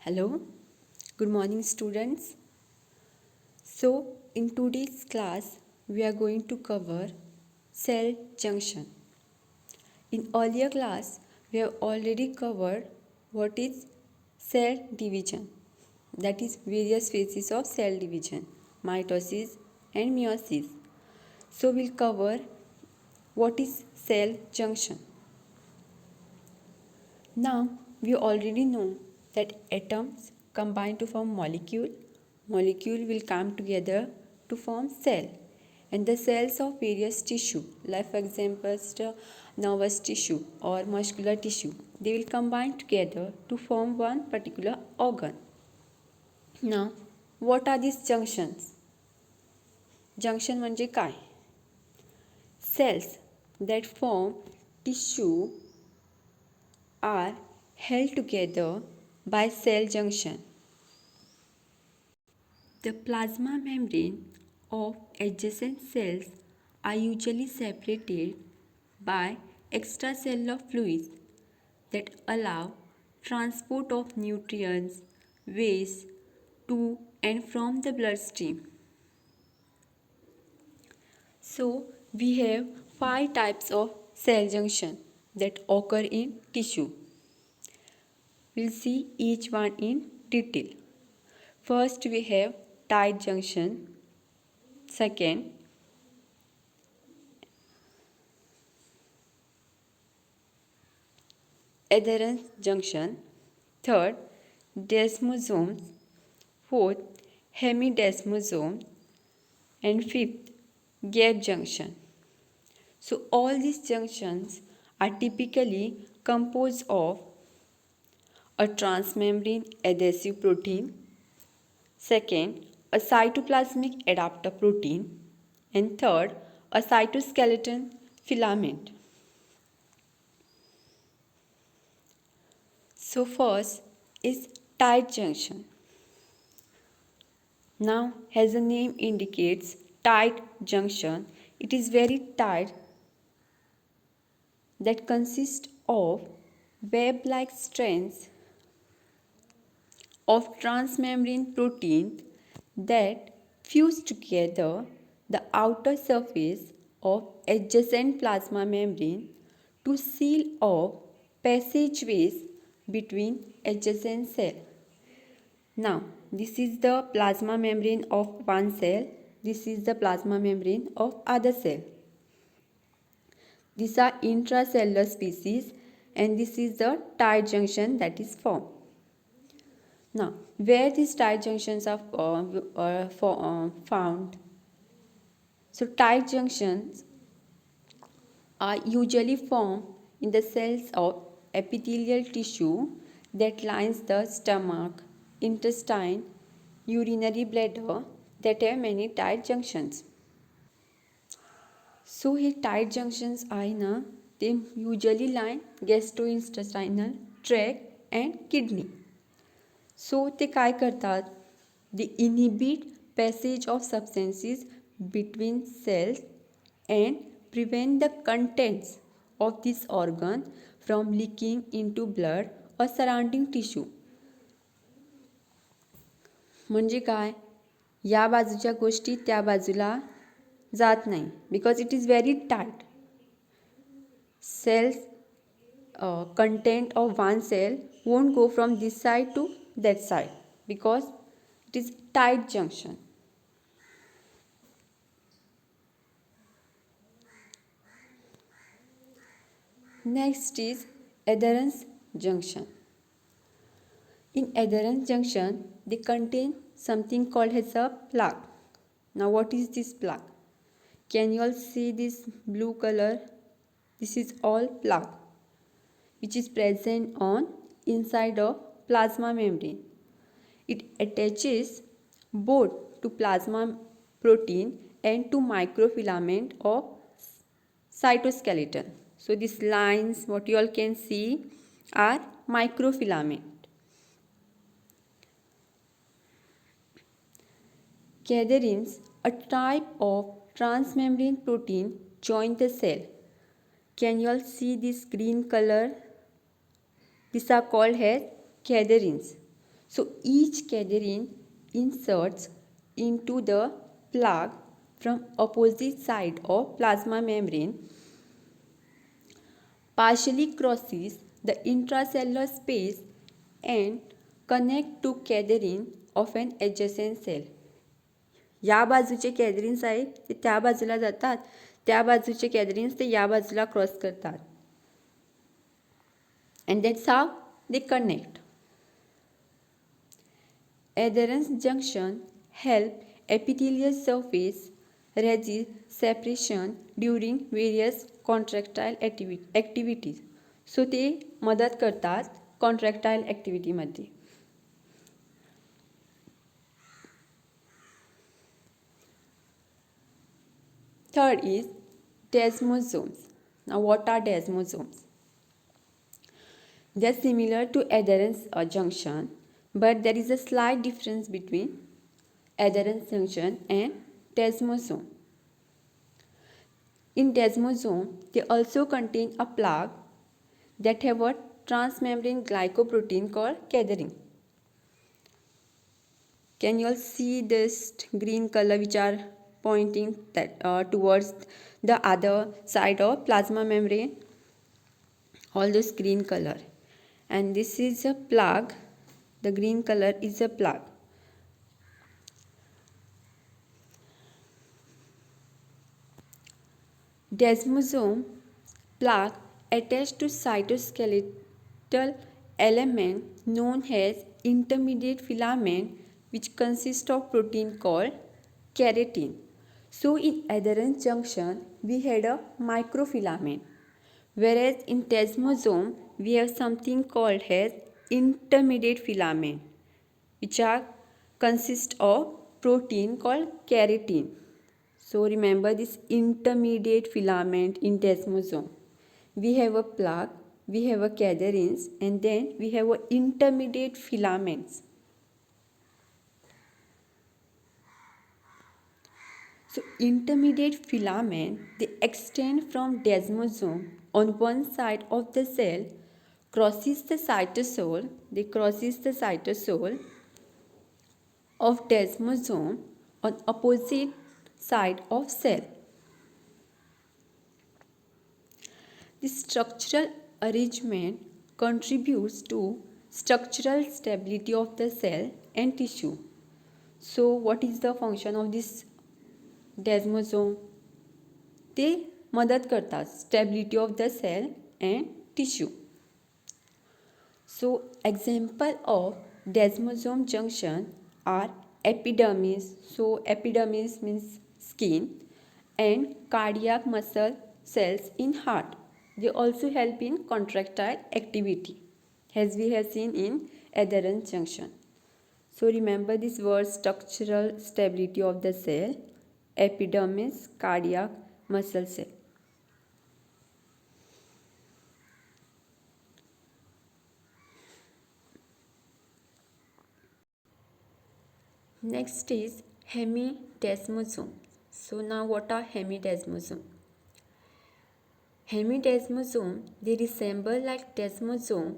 Hello, good morning students. So in today's class we are going to cover cell junction. In earlier class we have already covered what is cell division, that is various phases of cell division, mitosis and meiosis. So we'll cover what is cell junction. Now we already know that atoms combine to form molecule. Molecule will come together to form cell, and the cells of various tissue, like for example nervous tissue or muscular tissue, they will combine together to form one particular organ. Now what are these junctions? Junction म्हणजे काय? Cells that form tissue are held together by cell junction. The plasma membrane of adjacent cells are usually separated by extracellular fluids that allow transport of nutrients, waste to and from the bloodstream. So we have 5 types of cell junction that occur in tissue. We'll see each one in detail. First we have tight junction. Second, adherence junction. Third, desmosomes. Fourth, hemidesmosomes. And fifth, gap junction. So all these junctions are typically composed of a transmembrane adhesive protein, second, a cytoplasmic adapter protein, and third, a cytoskeleton filament. So first is tight junction. Now as the name indicates, tight junction, it is very tight, that consists of web-like strands of transmembrane protein that fuse together the outer surface of adjacent plasma membrane to seal off passageways between adjacent cells. Now, this is the plasma membrane of one cell, this is the plasma membrane of other cell. These are intracellular species and this is the tight junction that is formed. Now, where these tight junctions are found? So, tight junctions are usually formed in the cells of epithelial tissue that lines the stomach, intestine, urinary bladder that have many tight junctions. So hey tight junctions आहे ना, ते usually line gastrointestinal tract and kidney. So ते काय करतात? They inhibit passage of substances between cells and prevent the contents of this organ from leaking into blood or surrounding tissue. म्हणजे काय? या बाजूच्या गोष्टी त्या बाजूला जात नाही, because it is very tight. Cells content of one cell won't go from this side to that side because it is tight junction. Next is adherence junction. In adherence junction, they contain something called as a plaque. Now what is this plaque? Can you all see this blue color? This is all plaque which is present on inside of plasma membrane. It attaches both to plasma protein and to microfilament of cytoskeleton. So these lines, what you all can see, are microfilament. Cadherins, a type of transmembrane protein, join the cell. Can you all see this green color? These are called as cadherins. So each cadherin inserts into the plug from opposite side of plasma membrane, partially crosses the intracellular space and connect to cadherin of an adjacent cell. या बाजूचे कॅदरिन्स आहेत ते त्या बाजूला जातात, त्या बाजूचे कॅदरिन्स ते या बाजूला क्रॉस करतात. And that's how they connect. Adherence junction help epithelial surface resist separation during various contractile activities. So ते मदत करतात कॉन्ट्रॅक्टाईल ॲक्टिव्हिटीमध्ये. Third is desmosomes. Now what are desmosomes? They are similar to adherence junction, but there is a slight difference between adherence junction and desmosome. In desmosome, they also contain a plug that have a transmembrane glycoprotein called cadherin. Can you all see this green color which are pointing towards the other side of plasma membrane? All this green color, and this is a plug. The green color is a plug. Desmosome plug attached to cytoskeletal element known as intermediate filament, which consists of protein called keratin. So in adherence junction we had a microfilament, whereas in desmosome we have something called as intermediate filament, which are consist of protein called keratin. So remember this intermediate filament in desmosome. We have a plug, we have a cadherins, and then we have a intermediate filaments. So intermediate filament, they extend from desmosome on one side of the cell, crosses the cytosol, they crosses the cytosol of desmosome on opposite side of cell. This structural arrangement contributes to structural stability of the cell and tissue. So what is the function of this desmosome? ते मदत करतात stability of the cell and tissue. So example of desmosome junction are epidermis. So epidermis means skin, and cardiac muscle cells in heart. They also help in contractile activity, as we have seen in adherence junction. So remember this word: structural stability of the cell, epidermis, cardiac muscle cell. Next is hemidesmosome. So now what are hemidesmosome? Hemidesmosome, they resemble like desmosome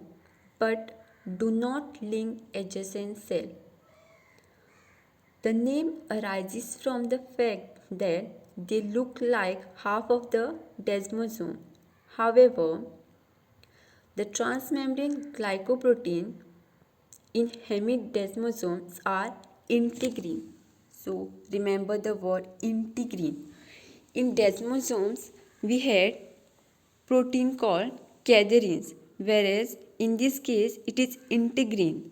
but do not link adjacent cell. The name arises from the fact that they look like half of the desmosome. However, the transmembrane glycoprotein in hemidesmosomes are integrin. So remember the word integrin. In desmosomes we had protein called cadherins, whereas in this case it is integrin.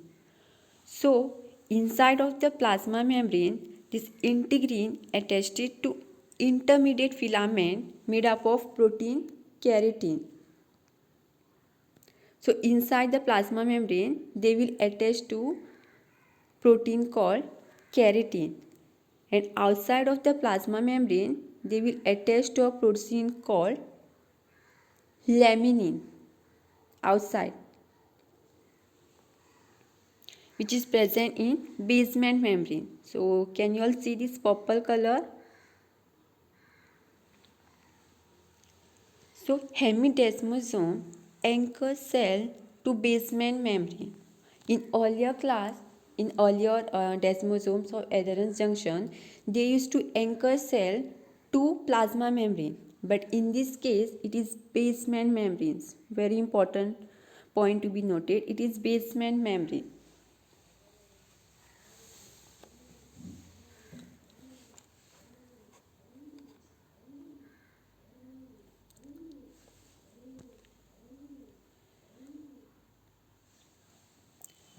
So inside of the plasma membrane, this integrin attached to intermediate filament made up of protein keratin. So inside the plasma membrane, they will attach to protein called keratin, and outside of the plasma membrane, they will attach to a protein called laminin outside, which is present in basement membrane. So can you all see this purple color? So hemidesmosome anchors cell to basement membrane. In earlier class in earlier desmosomes or adherens junction, they used to anchor cell to plasma membrane. But in this case, it is basement membranes. Very important point to be noted. It is basement membrane.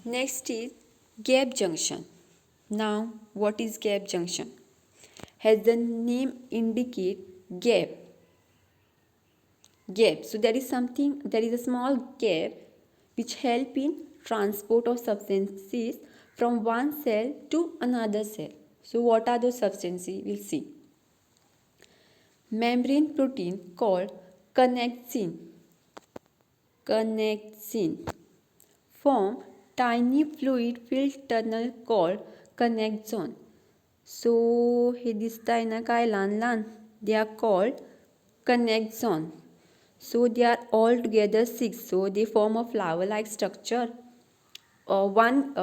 Next is gap junction. Now, what is gap junction? As the name indicate, gap. So there is a small gap which help in transport of substances from one cell to another cell. So what are those substances? We'll see. Membrane protein called connexin form tiny fluid filled tunnel called connexon. So हे दिसतंय ना काय लहान they are called connexon. So they are all together 6. So they form a flower-like structure. One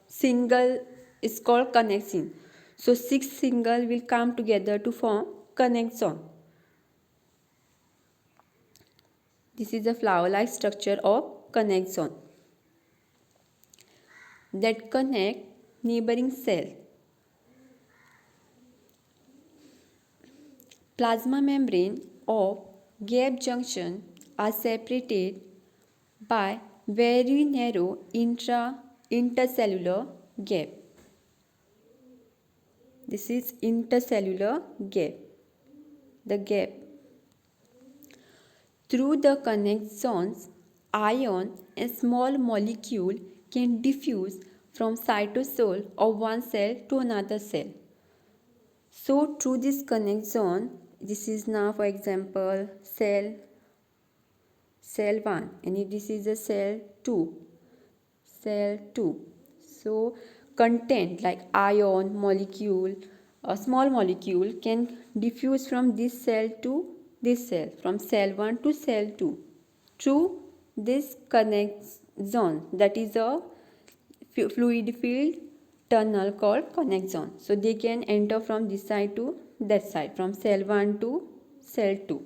single is called connexin. So 6 single will come together to form connexon. This is the flower-like structure of connexon that connect neighboring cell. Plasma membrane of gap junction are separated by very narrow intercellular gap. This is intercellular gap. The gap. Through the connexons, ion and small molecule can diffuse from cytosol of one cell to another cell. So through this connexon, this is now for example cell 1 and this is a cell 2. So content like ion, molecule, a small molecule can diffuse from this cell to this cell, from cell 1 to cell 2 through this connexon, that is a fluid filled tunnel called connexon. So they can enter from this side to that side, from cell 1 to cell 2.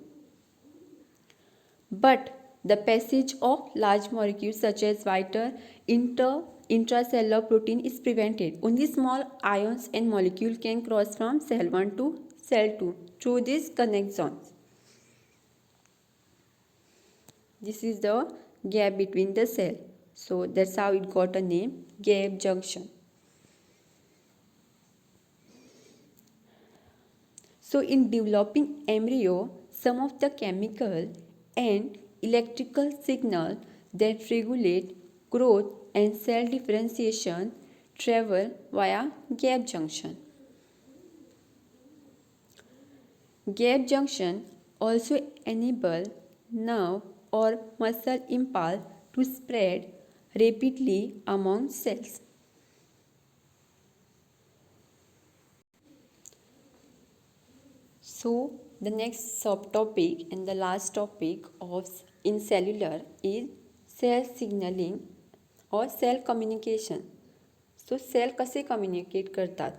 But the passage of large molecules such as vital intracellular protein is prevented. Only small ions and molecules can cross from cell 1 to cell 2 through these connexons. This is the gap between the cell. So that's how it got a name, gap junction. So in developing embryo, some of the chemical and electrical signal that regulate growth and cell differentiation travel via gap junction. Gap junction also enable nerve or muscle impulse to spread rapidly among cells. So the next subtopic and the last topic of in cellular is cell signaling or cell communication. So cell कसे communicate करतात?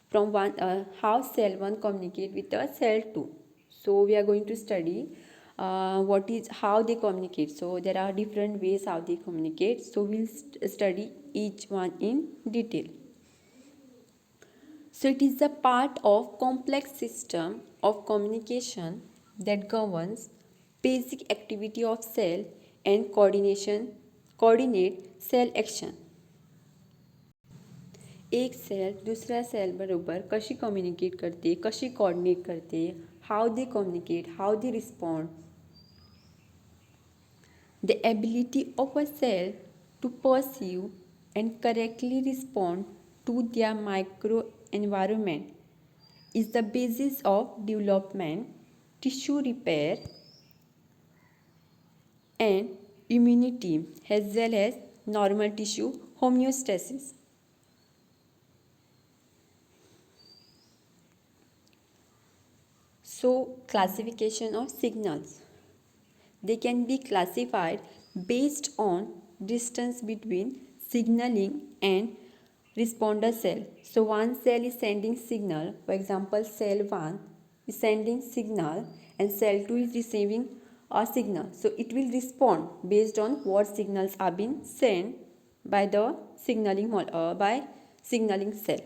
From one how cell 1 communicate with a cell 2. So we are going to study how they communicate. So there are different ways how they communicate. So we'll study each one in detail. So it is a part of complex system of communication that governs basic activity of cell and coordinate cell action. एक cell दुसऱ्या cell बरोबर कशी communicate करते, कशी coordinate करते, how they communicate, how they respond. The ability of a cell to perceive and correctly respond to their microenvironment is the basis of development, tissue repair, and immunity, as well as normal tissue homeostasis. So, classification of signals. They can be classified based on distance between signaling and responder cell. So one cell is sending signal, for example cell 1 is sending signal and cell 2 is receiving a signal. So it will respond based on what signals are being sent by the signaling cell.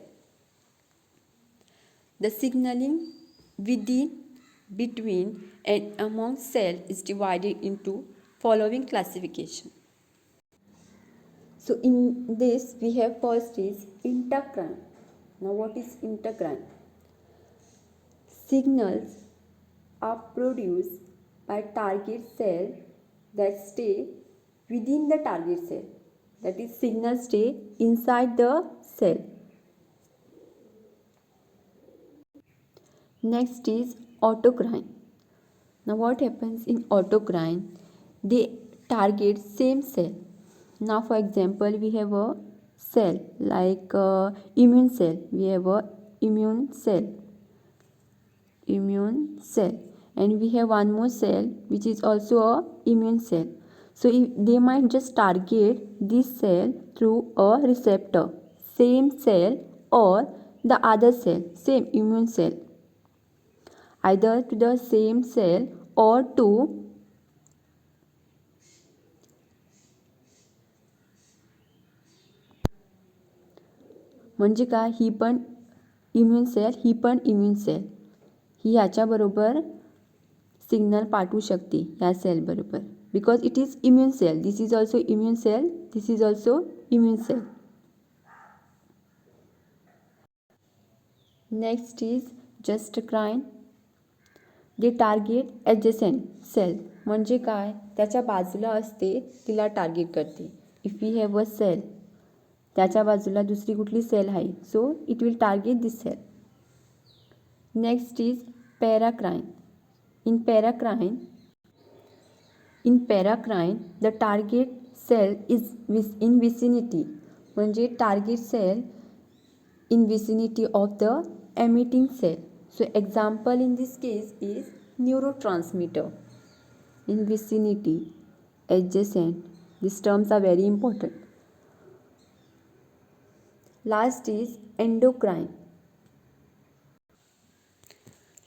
The signaling within, between and among cell is divided into following classification. So in this we have first is intercrine. Now what is intercrine? Signals are produced by target cell that stay within the target cell. That is, signals stay inside the cell. Next is autocrine. Now what happens in autocrine? They target same cell. Now for example we have a cell like immune cell. We have a immune cell and we have one more cell which is also a immune cell. So they might just target this cell through a receptor, same cell or the other cell, same immune cell, either to the same cell or to म्हणजे काय, ही पण immune cell ही ह्याच्याबरोबर signal पाठवू शकते ह्या सेलबरोबर, because it is immune cell. This is also immune cell, this is also immune cell. Next is juxtacrine. They target adjacent cell. म्हणजे काय, त्याच्या बाजूला असते तिला टार्गेट करते. If we have a cell, त्याच्या बाजूला दुसरी कुठली सेल आहे, so it will target this cell. Next is paracrine. In paracrine, the target cell is in vicinity. म्हणजे target cell in vicinity of the emitting cell. So example in this case is neurotransmitter. In vicinity, adjacent. These terms are very important. Last is endocrine.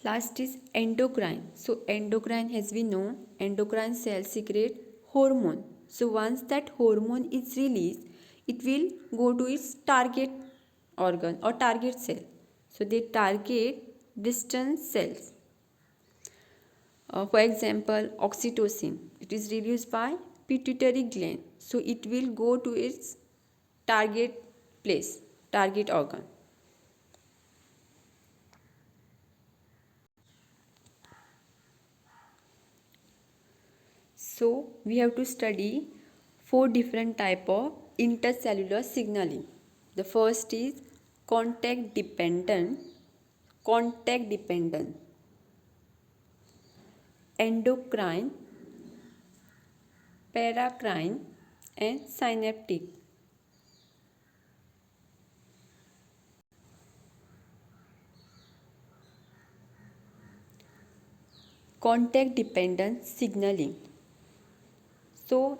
Last is endocrine. So endocrine, as we know, endocrine cells secrete hormone. So once that hormone is released, it will go to its target organ or target cell. So they target distant cells. For example, oxytocin, it is released by pituitary gland. So it will go to its target place, target organ. So we have to study 4 different type of intercellular signaling. The first is contact dependent, endocrine, paracrine and synaptic. Contact dependent signaling. So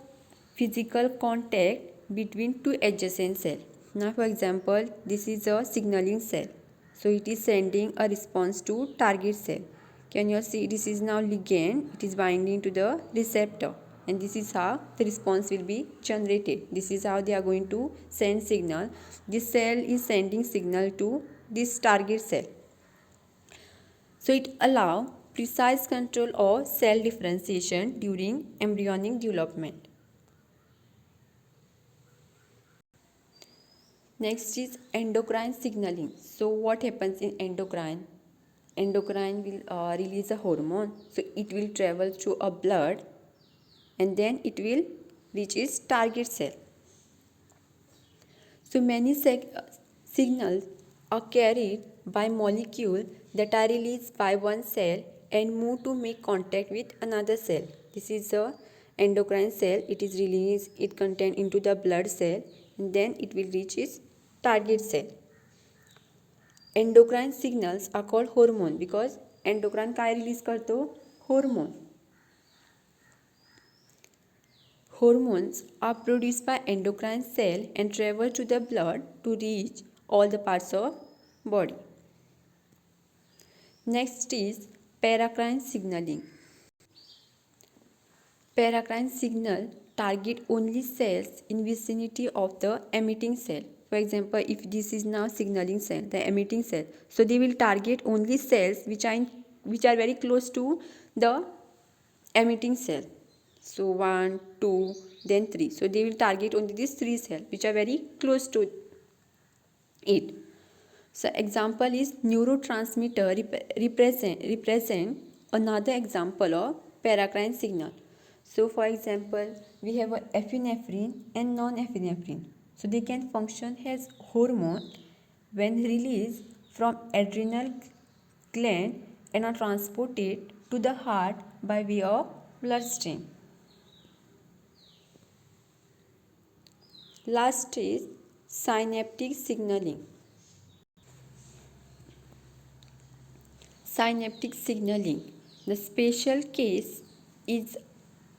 physical contact between two adjacent cells. Now for example, this is a signaling cell. So it is sending a response to target cell. Can you see, this is now ligand, it is binding to the receptor, and this is how the response will be generated. This is how they are going to send signal. This cell is sending signal to this target cell. So it allows precise control of cell differentiation during embryonic development. Next is endocrine signaling. So what happens in endocrine? Endocrine will release a hormone. So it will travel through a blood and then it will reach its target cell. So many signals are carried by molecules that are released by one cell and move to make contact with another cell. This is a endocrine cell. It is released, it contained into the blood cell, and then it will reach its target cell. Endocrine signals are called hormone because endocrine काय release करतो, hormone. Hormones are produced by endocrine cell and travel to the blood to reach all the parts of body. Next is paracrine signaling. Paracrine signal target only cells in vicinity of the emitting cell. For example, if this is now signaling cell, the emitting cell, so they will target only cells which are very close to the emitting cell. So 1, 2, then 3. So they will target only these 3 cells which are very close to it. So example is neurotransmitter represent another example of paracrine signal. So for example, we have a epinephrine and non-epinephrine. So they can function as hormone when released from adrenal gland and are transported to the heart by way of bloodstream. Last is synaptic signaling. Synaptic signaling. The special case is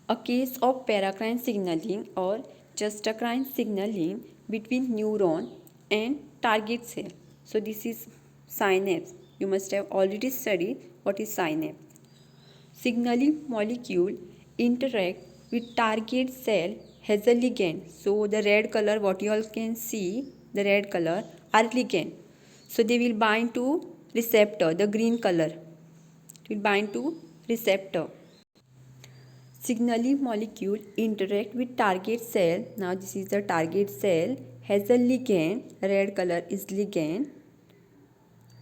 a case of paracrine signaling or juxtacrine signaling between neuron and target cell. So this is synapse. You must have already studied what is synapse. Signaling molecule interact with target cell has a ligand. So the red color, what you all can see, the red color are ligand. So they will bind to receptor, the green color. It will bind to receptor. Signaling molecule interact with target cell. Now this is the target cell, has a ligand, red color is ligand,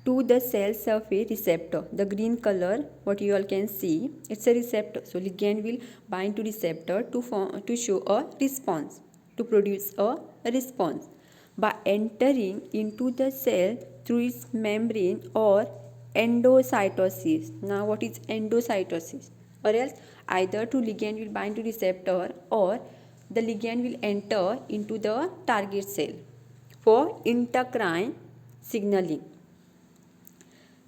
to the cell surface receptor. The green color, what you all can see, it's a receptor. So ligand will bind to receptor to show a response, to produce a response by entering into the cell through its membrane or endocytosis. Now what is endocytosis? Or else either to ligand will bind to receptor or the ligand will enter into the target cell for intercrine signaling.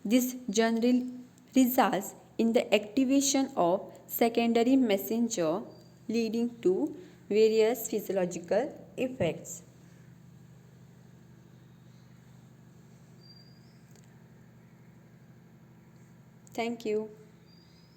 This generally results in the activation of secondary messenger leading to various physiological effects. Thank you.